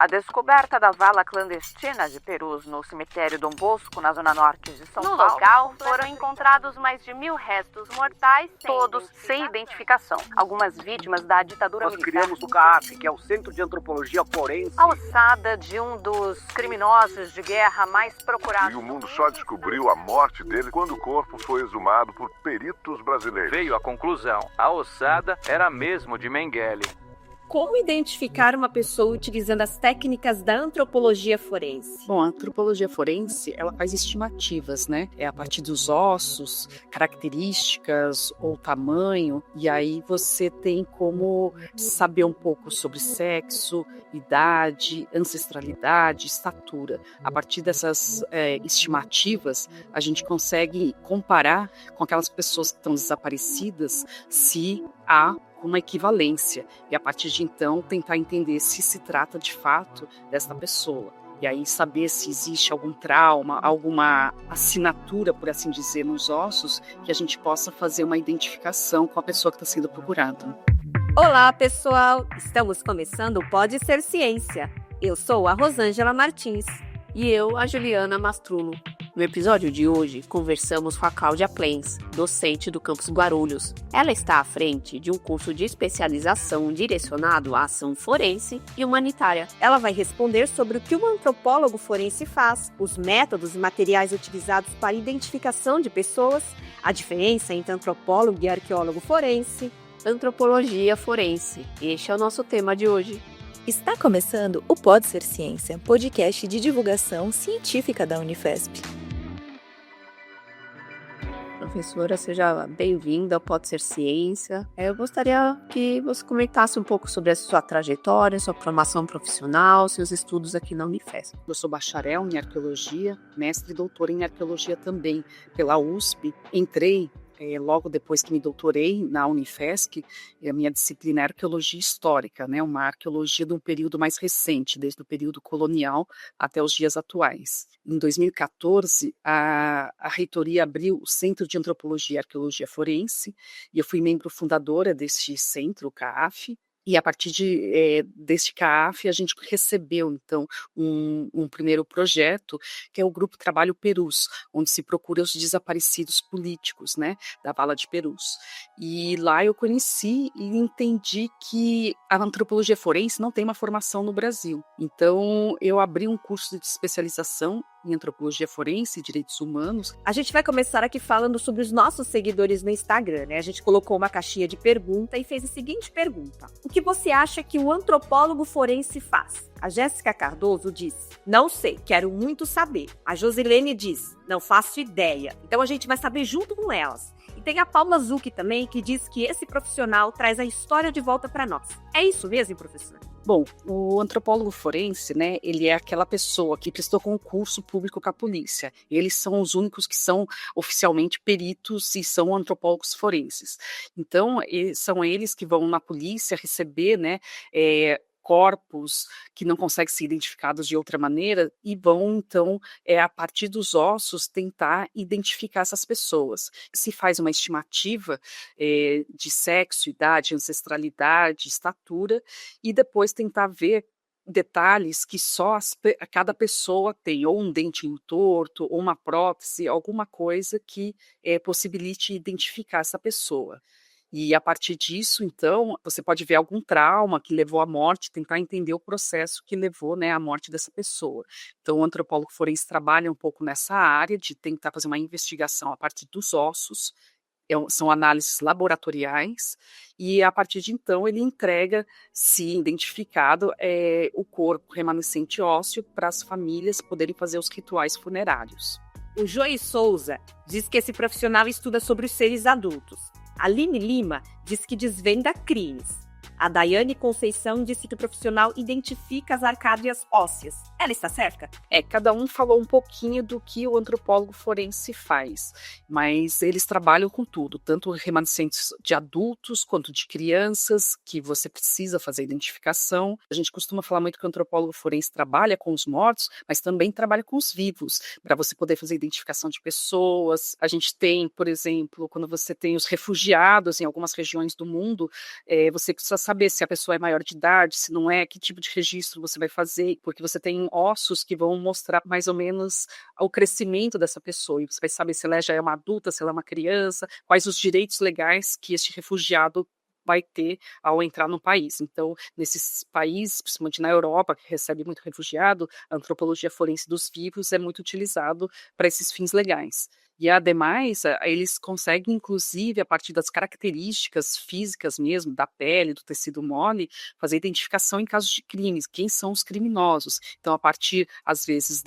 A descoberta da vala clandestina de perus no cemitério Dom Bosco, na zona norte de São Paulo. No local foram encontrados mais de 1.000 restos mortais, Todos sem identificação. Algumas vítimas da ditadura Nós militar. criamos o CAAF, que é o Centro de Antropologia Forense. A ossada de um dos criminosos de guerra mais procurados. E o mundo só descobriu a morte dele quando o corpo foi exumado por peritos brasileiros. Veio à conclusão, a ossada era mesmo de Mengele. Como identificar uma pessoa utilizando as técnicas da antropologia forense? Bom, a antropologia forense, ela faz estimativas, né? É a partir dos ossos, características ou tamanho, e aí você tem como saber um pouco sobre sexo, idade, ancestralidade, estatura. A partir dessas estimativas, a gente consegue comparar com aquelas pessoas que estão desaparecidas se há uma equivalência, e a partir de então tentar entender se trata de fato desta pessoa. E aí saber se existe algum trauma, alguma assinatura, por assim dizer, nos ossos, que a gente possa fazer uma identificação com a pessoa que está sendo procurada. Olá, pessoal! Estamos começando o Pode Ser Ciência. Eu sou a Rosângela Martins. E eu, a Juliana Mastrulo. No episódio de hoje, conversamos com a Cláudia Plens, docente do campus Guarulhos. Ela está à frente de um curso de especialização direcionado à ação forense e humanitária. Ela vai responder sobre o que um antropólogo forense faz, os métodos e materiais utilizados para a identificação de pessoas, a diferença entre antropólogo e arqueólogo forense. Antropologia forense. Este é o nosso tema de hoje. Está começando o Pode Ser Ciência, podcast de divulgação científica da Unifesp. Professora, seja bem-vinda ao Pode Ser Ciência. Eu gostaria que você comentasse um pouco sobre a sua trajetória, sua formação profissional, seus estudos aqui na Unifesp. Eu sou bacharel em arqueologia, mestre e doutora em arqueologia também pela USP. Entrei logo depois que me doutorei na Unifesp, a minha disciplina é arqueologia histórica, né, uma arqueologia de um período mais recente, desde o período colonial até os dias atuais. Em 2014, a reitoria abriu o Centro de Antropologia e Arqueologia Forense, e eu fui membro fundadora deste centro, o CAAF. E a partir deste CAAF, a gente recebeu, então, um primeiro projeto, que é o Grupo Trabalho Perus, onde se procura os desaparecidos políticos, né, da Vala de Perus. E lá eu conheci e entendi que a antropologia forense não tem uma formação no Brasil. Então, eu abri um curso de especialização em antropologia forense e direitos humanos. A gente vai começar aqui falando sobre os nossos seguidores no Instagram, né? A gente colocou uma caixinha de pergunta e fez a seguinte pergunta: o que você acha que o antropólogo forense faz? A Jéssica Cardoso diz: não sei, quero muito saber. A Josilene diz: não faço ideia. Então a gente vai saber junto com elas. E tem a Paula Zucchi também, que diz que esse profissional traz a história de volta para nós. É isso mesmo, professor? Bom, o antropólogo forense, né, ele é aquela pessoa que prestou concurso público com a polícia. Eles são os únicos que são oficialmente peritos e são antropólogos forenses. Então, são eles que vão na polícia receber, né, corpos que não conseguem ser identificados de outra maneira e vão, então, a partir dos ossos, tentar identificar essas pessoas. Se faz uma estimativa de sexo, idade, ancestralidade, estatura, e depois tentar ver detalhes que só cada pessoa tem, ou um dentinho torto, ou uma prótese, alguma coisa que possibilite identificar essa pessoa. E a partir disso, então, você pode ver algum trauma que levou à morte, tentar entender o processo que levou, né, à morte dessa pessoa. Então, o antropólogo forense trabalha um pouco nessa área de tentar fazer uma investigação a partir dos ossos, são análises laboratoriais, e a partir de então ele entrega, se identificado, o corpo remanescente ósseo para as famílias poderem fazer os rituais funerários. O Joey Souza diz que esse profissional estuda sobre os seres adultos. A Aline Lima diz que desvenda crimes. A Daiane Conceição disse que o profissional identifica as arcádias ósseas. Ela está certa? Cada um falou um pouquinho do que o antropólogo forense faz, mas eles trabalham com tudo, tanto remanescentes de adultos quanto de crianças, que você precisa fazer identificação. A gente costuma falar muito que o antropólogo forense trabalha com os mortos, mas também trabalha com os vivos, para você poder fazer identificação de pessoas. A gente tem, por exemplo, quando você tem os refugiados em algumas regiões do mundo, você precisa saber saber se a pessoa é maior de idade, se não é, que tipo de registro você vai fazer, porque você tem ossos que vão mostrar mais ou menos o crescimento dessa pessoa, e você vai saber se ela já é uma adulta, se ela é uma criança, quais os direitos legais que este refugiado vai ter ao entrar no país. Então, nesses países, principalmente na Europa, que recebe muito refugiado, a antropologia forense dos vivos é muito utilizado para esses fins legais. E, ademais, eles conseguem, inclusive, a partir das características físicas mesmo, da pele, do tecido mole, fazer identificação em casos de crimes, quem são os criminosos. Então, a partir, às vezes,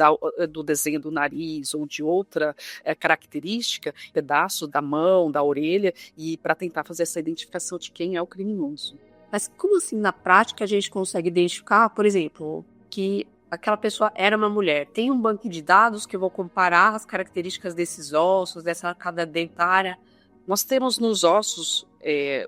do desenho do nariz ou de outra característica, pedaço da mão, da orelha, e para tentar fazer essa identificação de quem é o criminoso. Mas como assim, na prática, a gente consegue identificar, por exemplo, que aquela pessoa era uma mulher? Tem um banco de dados que eu vou comparar as características desses ossos, dessa arcada dentária? Nós temos nos ossos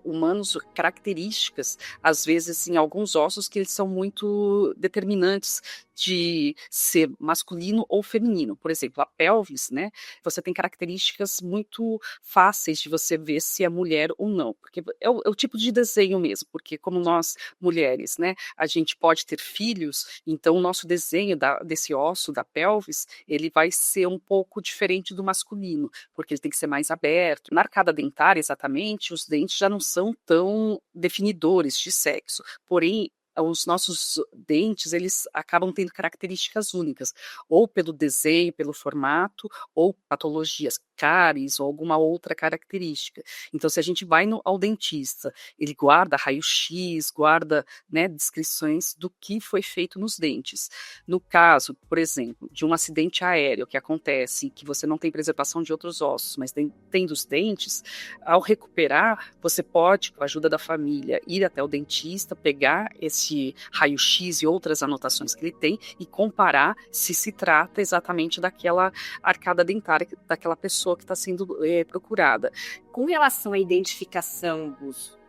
humanos características, às vezes em alguns ossos que eles são muito determinantes de ser masculino ou feminino. Por exemplo, a pelvis, né? Você tem características muito fáceis de você ver se é mulher ou não, porque é o tipo de desenho mesmo, porque como nós mulheres, né, a gente pode ter filhos, então o nosso desenho desse osso, da pelvis, ele vai ser um pouco diferente do masculino, porque ele tem que ser mais aberto. Na arcada dentária, exatamente, os dentes já não são tão definidores de sexo, porém os nossos dentes, eles acabam tendo características únicas, ou pelo desenho, pelo formato, ou patologias, cáries ou alguma outra característica. Então, se a gente vai ao dentista, ele guarda raio-x, guarda, né, descrições do que foi feito nos dentes. No caso, por exemplo, de um acidente aéreo que acontece, que você não tem preservação de outros ossos, mas tem dos dentes, ao recuperar, você pode, com a ajuda da família, ir até o dentista, pegar esse raio-x e outras anotações que ele tem e comparar se trata exatamente daquela arcada dentária daquela pessoa que está sendo procurada. Com relação à identificação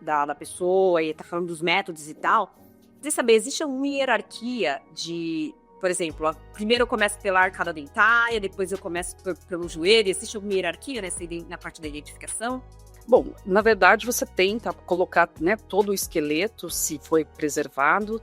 da pessoa, e tá falando dos métodos e tal, quer saber, existe uma hierarquia de, por exemplo, primeiro eu começo pela arcada dentária, depois eu começo pelo joelho, existe alguma hierarquia na parte da identificação? Bom, na verdade você tenta colocar, né, todo o esqueleto, se foi preservado,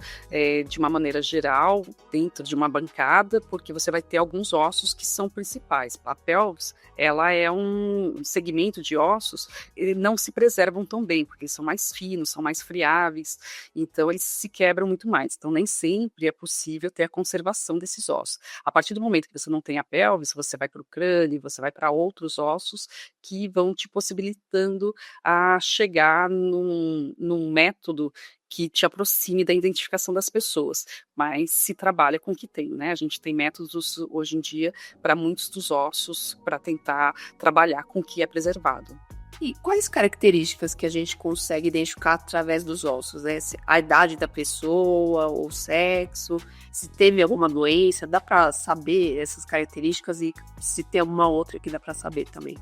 de uma maneira geral, dentro de uma bancada, porque você vai ter alguns ossos que são principais. A pelvis, ela é um segmento de ossos que não se preservam tão bem, porque eles são mais finos, são mais friáveis, então eles se quebram muito mais. Então nem sempre é possível ter a conservação desses ossos. A partir do momento que você não tem a pelvis, você vai para o crânio, você vai para outros ossos que vão te possibilitando a chegar num método que te aproxime da identificação das pessoas, mas se trabalha com o que tem, né? A gente tem métodos hoje em dia para muitos dos ossos para tentar trabalhar com o que é preservado. E quais características que a gente consegue identificar através dos ossos, né? A idade da pessoa, o sexo, se teve alguma doença, dá para saber essas características e se tem alguma outra que dá para saber também?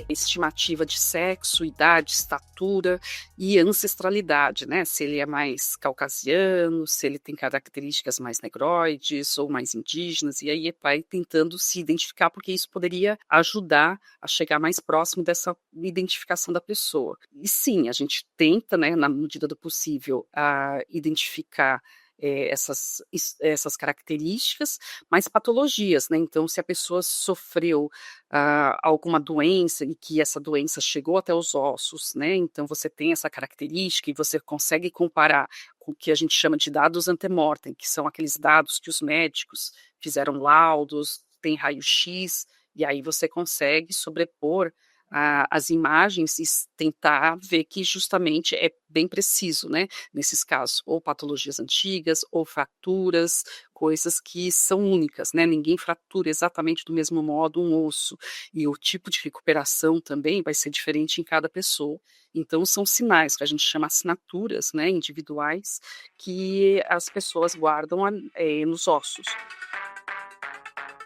Estimativa de sexo, idade, estatura e ancestralidade, né? Se ele é mais caucasiano, se ele tem características mais negroides ou mais indígenas, e aí vai tentando se identificar, porque isso poderia ajudar a chegar mais próximo dessa identificação da pessoa. E sim, a gente tenta, né, na medida do possível, identificar essas características, mas patologias, né? Então, se a pessoa sofreu alguma doença e que essa doença chegou até os ossos, né? Então, você tem essa característica e você consegue comparar com o que a gente chama de dados antemortem, que são aqueles dados que os médicos fizeram laudos, tem raio-x, e aí você consegue sobrepor as imagens e tentar ver que justamente é bem preciso, né, nesses casos, ou patologias antigas, ou fraturas, coisas que são únicas, né, ninguém fratura exatamente do mesmo modo um osso, e o tipo de recuperação também vai ser diferente em cada pessoa. Então são sinais que a gente chama assinaturas, né, individuais, que as pessoas guardam nos ossos.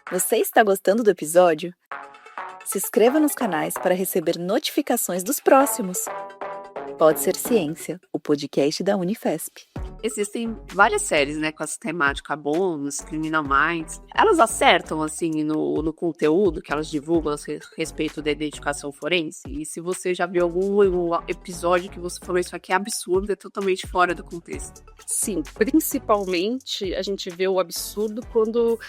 Você está gostando do episódio? Se inscreva nos canais para receber notificações dos próximos. Pode Ser Ciência, o podcast da Unifesp. Existem várias séries, né, com essa temática bônus, Criminal Minds. Elas acertam, assim, no conteúdo que elas divulgam a respeito da identificação forense? E se você já viu algum episódio que você falou isso aqui é absurdo, é totalmente fora do contexto? Sim, principalmente a gente vê o absurdo quando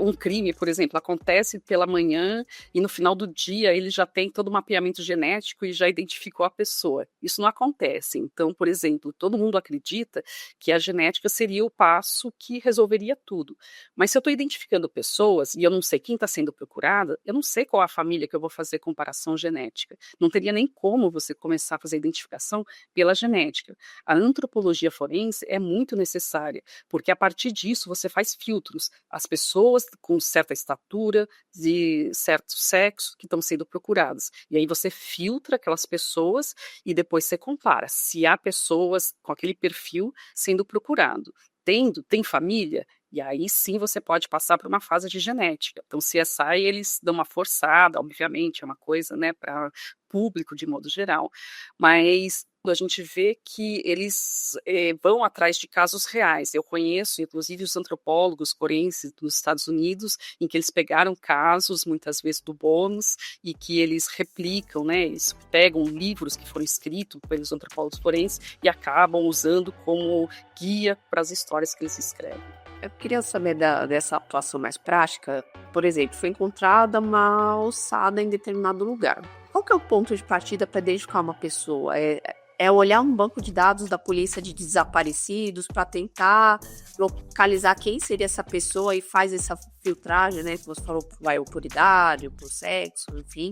um crime, por exemplo, acontece pela manhã e no final do dia ele já tem todo o mapeamento genético e já identificou a pessoa. Isso não acontece. Então, por exemplo, todo mundo acredita que a genética seria o passo que resolveria tudo. Mas se eu estou identificando pessoas e eu não sei quem está sendo procurada, eu não sei qual a família que eu vou fazer comparação genética. Não teria nem como você começar a fazer identificação pela genética. A antropologia forense é muito necessária, porque a partir disso você faz filtros. As pessoas com certa estatura, de certo sexo, que estão sendo procuradas. E aí você filtra aquelas pessoas e depois você compara se há pessoas com aquele perfil sendo procurado. Tem família? E aí sim você pode passar por uma fase de genética. Então, CSI, eles dão uma forçada, obviamente, é uma coisa, né, para público de modo geral, mas a gente vê que eles vão atrás de casos reais. Eu conheço, inclusive, os antropólogos forenses dos Estados Unidos, em que eles pegaram casos, muitas vezes, do bônus, e que eles replicam, né, eles pegam livros que foram escritos pelos antropólogos forenses e acabam usando como guia para as histórias que eles escrevem. Eu queria saber dessa atuação mais prática. Por exemplo, foi encontrada uma ossada em determinado lugar. Qual que é o ponto de partida para identificar uma pessoa? É olhar um banco de dados da polícia de desaparecidos para tentar localizar quem seria essa pessoa e faz essa filtragem, né? Que você falou, vai por idade, por sexo, enfim.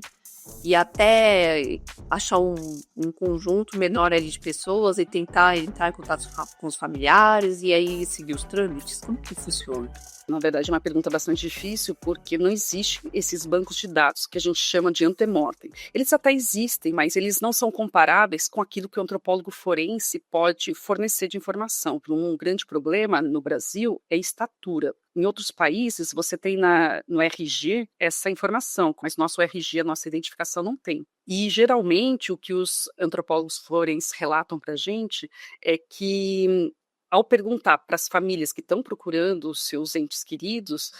E até achar um conjunto menor ali de pessoas e tentar entrar em contato com os familiares e aí seguir os trâmites. Como que funciona? Na verdade, é uma pergunta bastante difícil, porque não existem esses bancos de dados que a gente chama de antemortem. Eles até existem, mas eles não são comparáveis com aquilo que o antropólogo forense pode fornecer de informação. Um grande problema no Brasil é a estatura. Em outros países, você tem no RG essa informação, mas nosso RG, a nossa identificação, não tem. E, geralmente, o que os antropólogos forenses relatam para a gente é que, ao perguntar para as famílias que estão procurando os seus entes queridos,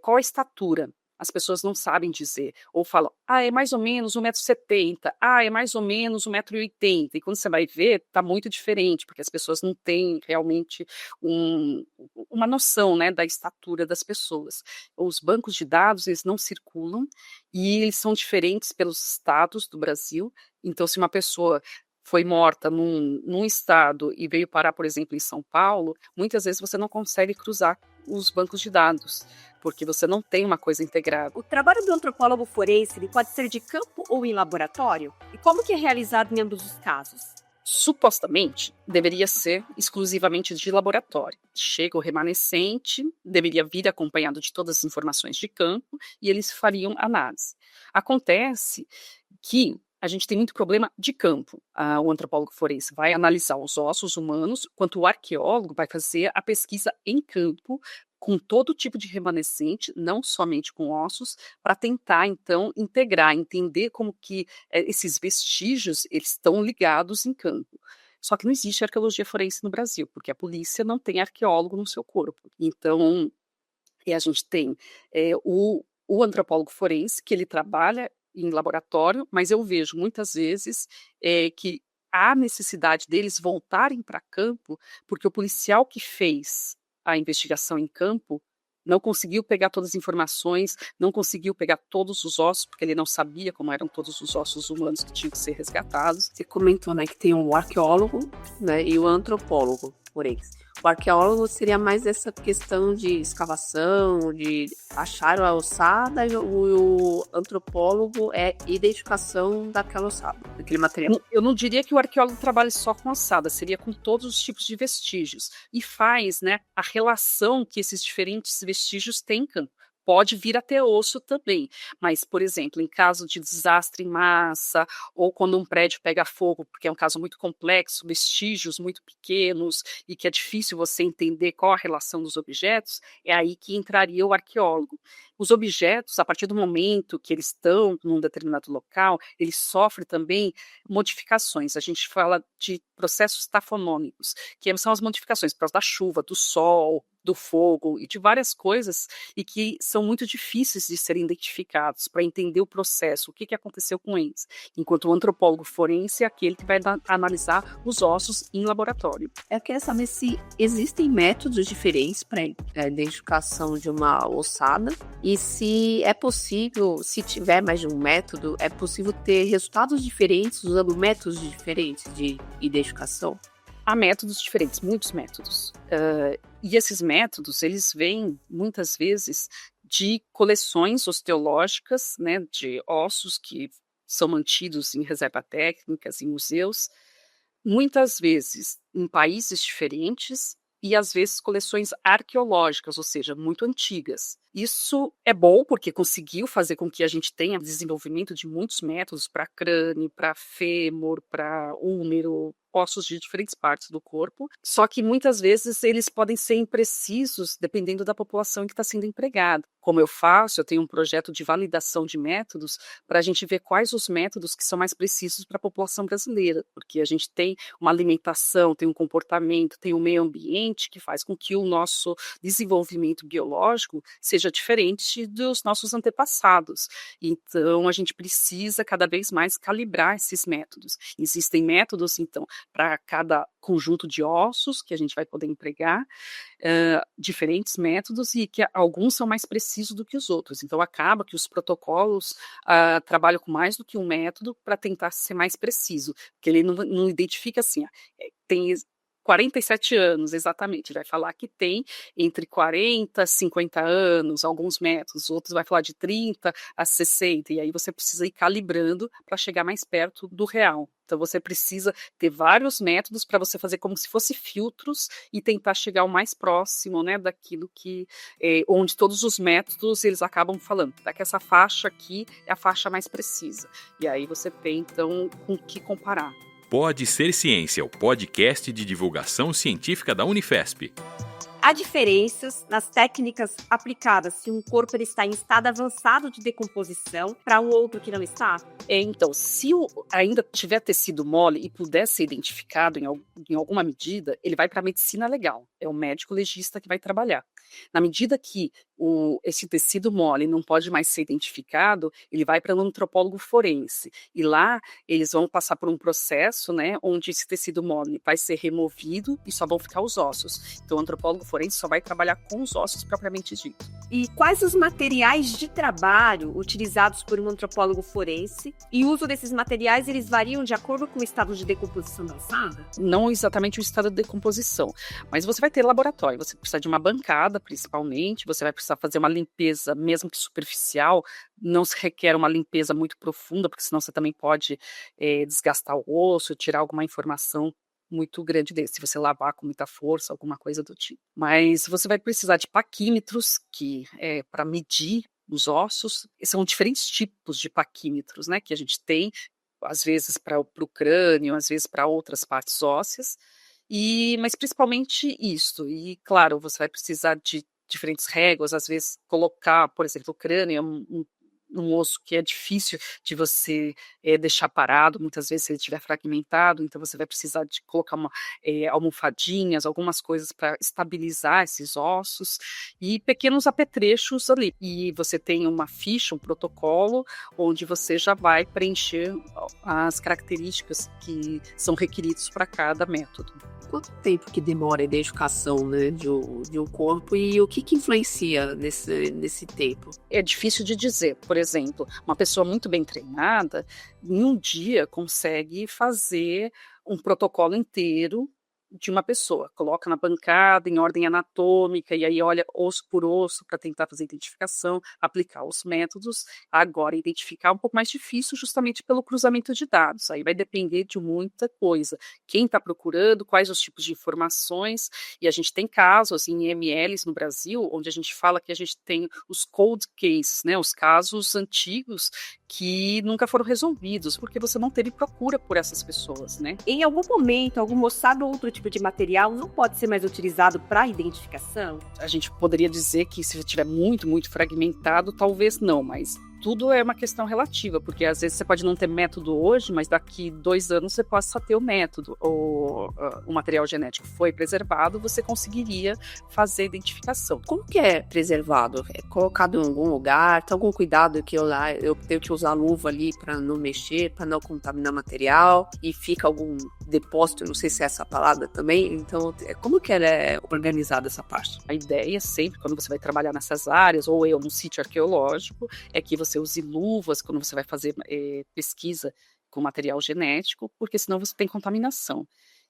qual a estatura, as pessoas não sabem dizer. Ou falam, é mais ou menos 1,70 m, é mais ou menos 1,80 m. E quando você vai ver, está muito diferente, porque as pessoas não têm realmente uma noção, né, da estatura das pessoas. Os bancos de dados, eles não circulam e eles são diferentes pelos estados do Brasil. Então, se uma pessoa foi morta num estado e veio parar, por exemplo, em São Paulo, muitas vezes você não consegue cruzar os bancos de dados, porque você não tem uma coisa integrada. O trabalho do antropólogo forense ele pode ser de campo ou em laboratório? E como que é realizado em ambos os casos? Supostamente, deveria ser exclusivamente de laboratório. Chega o remanescente, deveria vir acompanhado de todas as informações de campo e eles fariam análise. Acontece que a gente tem muito problema de campo. O antropólogo forense vai analisar os ossos humanos, enquanto o arqueólogo vai fazer a pesquisa em campo, com todo tipo de remanescente, não somente com ossos, para tentar, então, integrar, entender como que esses vestígios eles estão ligados em campo. Só que não existe arqueologia forense no Brasil, porque a polícia não tem arqueólogo no seu corpo. Então, a gente tem o antropólogo forense, que ele trabalha em laboratório, mas eu vejo muitas vezes que há necessidade deles voltarem para campo, porque o policial que fez a investigação em campo não conseguiu pegar todas as informações, não conseguiu pegar todos os ossos, porque ele não sabia como eram todos os ossos humanos que tinham que ser resgatados. Você comentou, né, que tem o arqueólogo, né, e o antropólogo forense. O arqueólogo seria mais essa questão de escavação, de achar a ossada, e o antropólogo é identificação daquela ossada, daquele material. Eu não diria que o arqueólogo trabalha só com ossada, seria com todos os tipos de vestígios. E faz, né, a relação que esses diferentes vestígios têm em campo. Pode vir até osso também, mas, por exemplo, em caso de desastre em massa, ou quando um prédio pega fogo, porque é um caso muito complexo, vestígios muito pequenos, e que é difícil você entender qual a relação dos objetos, é aí que entraria o arqueólogo. Os objetos, a partir do momento que eles estão num determinado local, eles sofrem também modificações. A gente fala de processos tafonômicos, que são as modificações por causa da chuva, do sol, do fogo e de várias coisas, e que são muito difíceis de serem identificados para entender o processo, o que aconteceu com eles. Enquanto o antropólogo forense é aquele que vai analisar os ossos em laboratório. Eu queria saber se existem métodos diferentes para a identificação de uma ossada e se é possível, se tiver mais de um método, é possível ter resultados diferentes usando métodos diferentes de identificação? Há métodos diferentes, muitos métodos. E esses métodos, eles vêm, muitas vezes, de coleções osteológicas, né, de ossos que são mantidos em reserva técnicas, em museus, muitas vezes em países diferentes e, às vezes, coleções arqueológicas, ou seja, muito antigas. Isso é bom porque conseguiu fazer com que a gente tenha desenvolvimento de muitos métodos para crânio, para fêmur, para úmero, ossos de diferentes partes do corpo, só que muitas vezes eles podem ser imprecisos dependendo da população em que está sendo empregada. Como eu faço, eu tenho um projeto de validação de métodos para a gente ver quais os métodos que são mais precisos para a população brasileira, porque a gente tem uma alimentação, tem um comportamento, tem um meio ambiente que faz com que o nosso desenvolvimento biológico seja diferente dos nossos antepassados. Então, a gente precisa cada vez mais calibrar esses métodos. Existem métodos, então, para cada conjunto de ossos que a gente vai poder empregar, diferentes métodos, e que alguns são mais precisos do que os outros. Então, acaba que os protocolos trabalham com mais do que um método para tentar ser mais preciso, porque ele não identifica assim, tem 47 anos, exatamente, vai falar que tem entre 40 e 50 anos, alguns métodos, outros vai falar de 30 a 60, e aí você precisa ir calibrando para chegar mais perto do real. Então você precisa ter vários métodos para você fazer como se fosse filtros e tentar chegar o mais próximo, né, daquilo que, onde todos os métodos eles acabam falando, tá, que essa faixa aqui é a faixa mais precisa. E aí você tem, então, com o que comparar. Pode Ser Ciência, o podcast de divulgação científica da Unifesp. Há diferenças nas técnicas aplicadas se um corpo ele está em estado avançado de decomposição para um outro que não está? Então, se ainda tiver tecido mole e puder ser identificado em alguma medida, ele vai para a medicina legal. É o médico legista que vai trabalhar. Na medida que esse tecido mole não pode mais ser identificado, ele vai para o antropólogo forense. E lá eles vão passar por um processo, né, onde esse tecido mole vai ser removido e só vão ficar os ossos. Então o antropólogo forense só vai trabalhar com os ossos propriamente dito. E quais os materiais de trabalho utilizados por um antropólogo forense? E o uso desses materiais, eles variam de acordo com o estado de decomposição da ossada? Não exatamente o estado de decomposição, mas você vai ter laboratório, você precisa de uma bancada, principalmente, você vai precisar fazer uma limpeza, mesmo que superficial, não se requer uma limpeza muito profunda, porque senão você também pode desgastar o osso, tirar alguma informação muito grande dele, se você lavar com muita força, alguma coisa do tipo. Mas você vai precisar de paquímetros, que é para medir os ossos. São diferentes tipos de paquímetros, né, que a gente tem, às vezes para o crânio, às vezes para outras partes ósseas, mas principalmente isso. E, claro, você vai precisar de diferentes réguas, às vezes colocar, por exemplo, o crânio é um osso que é difícil de você deixar parado, muitas vezes se ele estiver fragmentado, então você vai precisar de colocar almofadinhas, algumas coisas para estabilizar esses ossos, e pequenos apetrechos ali. E você tem uma ficha, um protocolo, onde você já vai preencher as características que são requeridas para cada método. Quanto tempo que demora a identificação, né, de um corpo, e o que influencia nesse tempo? É difícil de dizer. Por exemplo, uma pessoa muito bem treinada, em um dia consegue fazer um protocolo inteiro de uma pessoa, coloca na bancada em ordem anatômica e aí olha osso por osso para tentar fazer identificação, aplicar os métodos. Agora, identificar é um pouco mais difícil justamente pelo cruzamento de dados, aí vai depender de muita coisa, quem está procurando, quais os tipos de informações, e a gente tem casos em MLs no Brasil, onde a gente fala que a gente tem os cold cases, né, os casos antigos que nunca foram resolvidos, porque você não teve procura por essas pessoas, né? Em algum momento, algum ossado ou outro tipo tipo de material não pode ser mais utilizado para identificação? A gente poderia dizer que se estiver muito, muito fragmentado, talvez não, mas tudo é uma questão relativa, porque às vezes você pode não ter método hoje, mas daqui 2 anos você possa ter o método, ou o material genético foi preservado, você conseguiria fazer a identificação. Como que é preservado? É colocado em algum lugar? Tem algum cuidado que eu tenho que usar luva ali para não mexer, para não contaminar material? E fica algum depósito, não sei se é essa palavra também. Então, como que ela é organizada essa parte? A ideia sempre, quando você vai trabalhar nessas áreas, ou eu num sítio arqueológico, é que você use luvas quando você vai fazer pesquisa com material genético, porque senão você tem contaminação.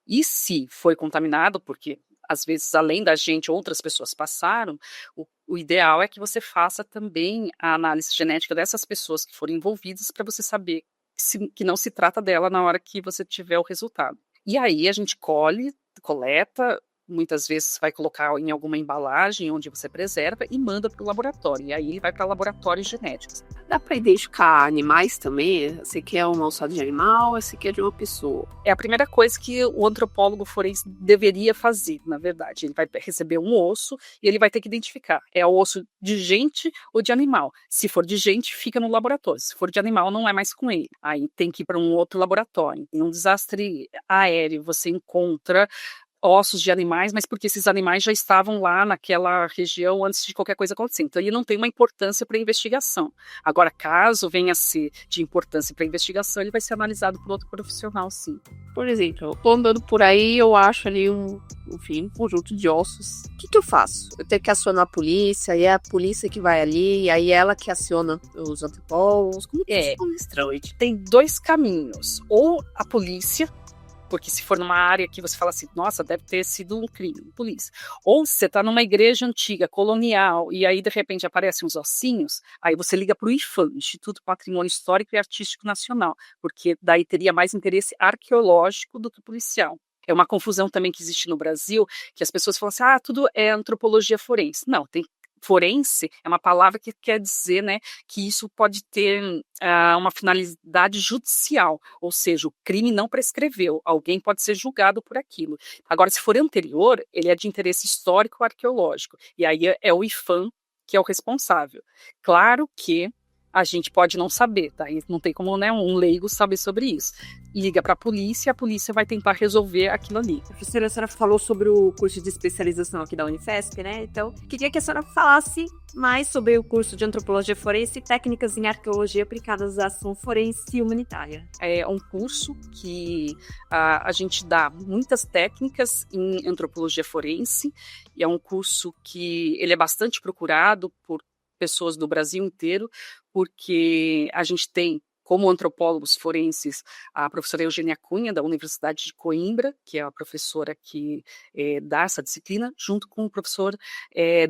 E se foi contaminado, porque às vezes além da gente outras pessoas passaram, o ideal é que você faça também a análise genética dessas pessoas que foram envolvidas para você saber que não se trata dela na hora que você tiver o resultado. E aí a gente coleta, muitas vezes vai colocar em alguma embalagem onde você preserva e manda para o laboratório. E aí ele vai para laboratórios genéticos. Dá para identificar animais também? Esse aqui é uma ossada de animal, esse aqui é de uma pessoa. É a primeira coisa que o antropólogo forense deveria fazer, na verdade. Ele vai receber um osso e ele vai ter que identificar. É o osso de gente ou de animal. Se for de gente, fica no laboratório. Se for de animal, não é mais com ele. Aí tem que ir para um outro laboratório. Em um desastre aéreo, você encontra ossos de animais, mas porque esses animais já estavam lá naquela região antes de qualquer coisa acontecer. Então, ele não tem uma importância para a investigação. Agora, caso venha a ser de importância para a investigação, ele vai ser analisado por outro profissional, sim. Por exemplo, eu tô andando por aí, eu acho ali um conjunto de ossos. O que eu faço? Eu tenho que acionar a polícia, e é a polícia que vai ali, e aí ela que aciona os antropólogos. Como que é? Estranho. Tem 2 caminhos. Ou a polícia, porque se for numa área que você fala assim, nossa, deve ter sido um crime, polícia. Ou se você está numa igreja antiga, colonial, e aí de repente aparecem uns ossinhos, aí você liga para o IPHAN, Instituto Patrimônio Histórico e Artístico Nacional, porque daí teria mais interesse arqueológico do que policial. É uma confusão também que existe no Brasil, que as pessoas falam assim, tudo é antropologia forense. Não, tem forense é uma palavra que quer dizer, né, que isso pode ter uma finalidade judicial, ou seja, o crime não prescreveu, alguém pode ser julgado por aquilo. Agora, se for anterior, ele é de interesse histórico ou arqueológico, e aí é o IPHAN que é o responsável. Claro que a gente pode não saber, tá? E não tem como, né, um leigo saber sobre isso. Liga para a polícia vai tentar resolver aquilo ali. Professora, a senhora falou sobre o curso de especialização aqui da Unifesp, né? Então, queria que a senhora falasse mais sobre o curso de Antropologia Forense e Técnicas em Arqueologia aplicadas à ação forense humanitária. É um curso que a gente dá muitas técnicas em Antropologia Forense, e é um curso que ele é bastante procurado por pessoas do Brasil inteiro, porque a gente tem como antropólogos forenses a professora Eugênia Cunha, da Universidade de Coimbra, que é a professora que dá essa disciplina, junto com o professor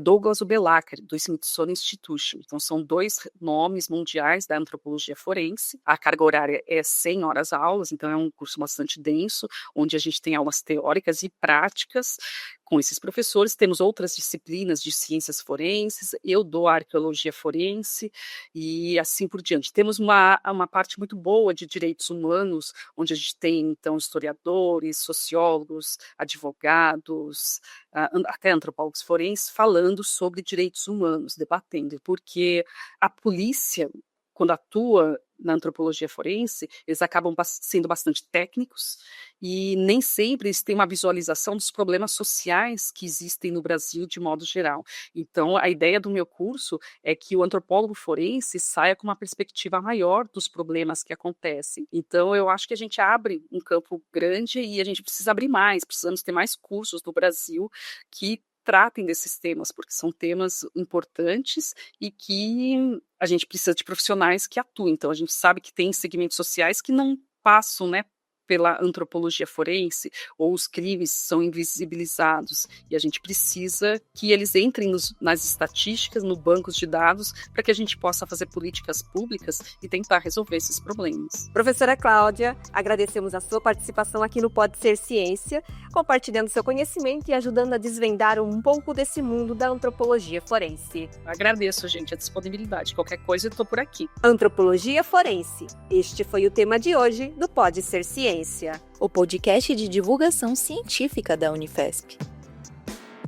Douglas Ubelacker, do Smithsonian Institution. Então, são 2 nomes mundiais da antropologia forense. A carga horária é 100 horas aulas, então é um curso bastante denso, onde a gente tem aulas teóricas e práticas com esses professores. Temos outras disciplinas de ciências forenses, eu dou arqueologia forense e assim por diante. Temos uma parte muito boa de direitos humanos, onde a gente tem, então, historiadores, sociólogos, advogados, até antropólogos forenses, falando sobre direitos humanos, debatendo, porque a polícia, quando atua na antropologia forense, eles acabam sendo bastante técnicos e nem sempre eles têm uma visualização dos problemas sociais que existem no Brasil de modo geral. Então, a ideia do meu curso é que o antropólogo forense saia com uma perspectiva maior dos problemas que acontecem. Então, eu acho que a gente abre um campo grande e a gente precisa abrir mais, precisamos ter mais cursos no Brasil que tratem desses temas, porque são temas importantes e que a gente precisa de profissionais que atuem. Então, a gente sabe que tem segmentos sociais que não passam, né, pela antropologia forense, ou os crimes são invisibilizados, e a gente precisa que eles entrem nas estatísticas, no bancos de dados, para que a gente possa fazer políticas públicas e tentar resolver esses problemas. Professora Cláudia, agradecemos a sua participação aqui no Pode Ser Ciência, compartilhando seu conhecimento e ajudando a desvendar um pouco desse mundo da antropologia forense. Agradeço, gente, a disponibilidade. Qualquer coisa, eu estou por aqui. Antropologia forense. Este foi o tema de hoje do Pode Ser Ciência. Ciência, o podcast de divulgação científica da Unifesp.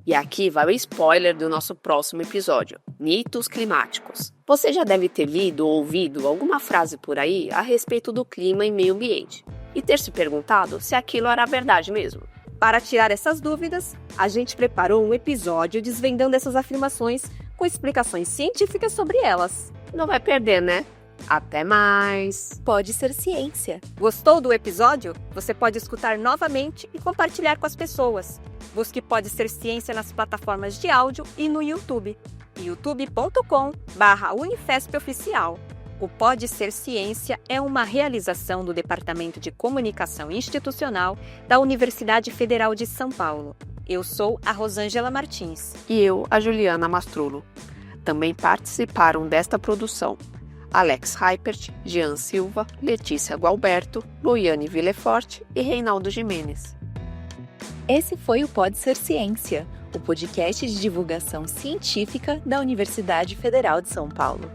E aqui vai o spoiler do nosso próximo episódio, mitos climáticos. Você já deve ter lido ou ouvido alguma frase por aí a respeito do clima e meio ambiente, e ter se perguntado se aquilo era verdade mesmo. Para tirar essas dúvidas, a gente preparou um episódio desvendando essas afirmações com explicações científicas sobre elas. Não vai perder, né? Até mais! Pode ser ciência. Gostou do episódio? Você pode escutar novamente e compartilhar com as pessoas. Busque Pode Ser Ciência nas plataformas de áudio e no YouTube. youtube.com/unifespoficial. O Pode Ser Ciência é uma realização do Departamento de Comunicação Institucional da Universidade Federal de São Paulo. Eu sou a Rosângela Martins. E eu, a Juliana Mastrullo. Também participaram desta produção Alex Reipert, Jean Silva, Letícia Gualberto, Loiane Villefort e Reinaldo Jimenez. Esse foi o Pode Ser Ciência, o podcast de divulgação científica da Universidade Federal de São Paulo.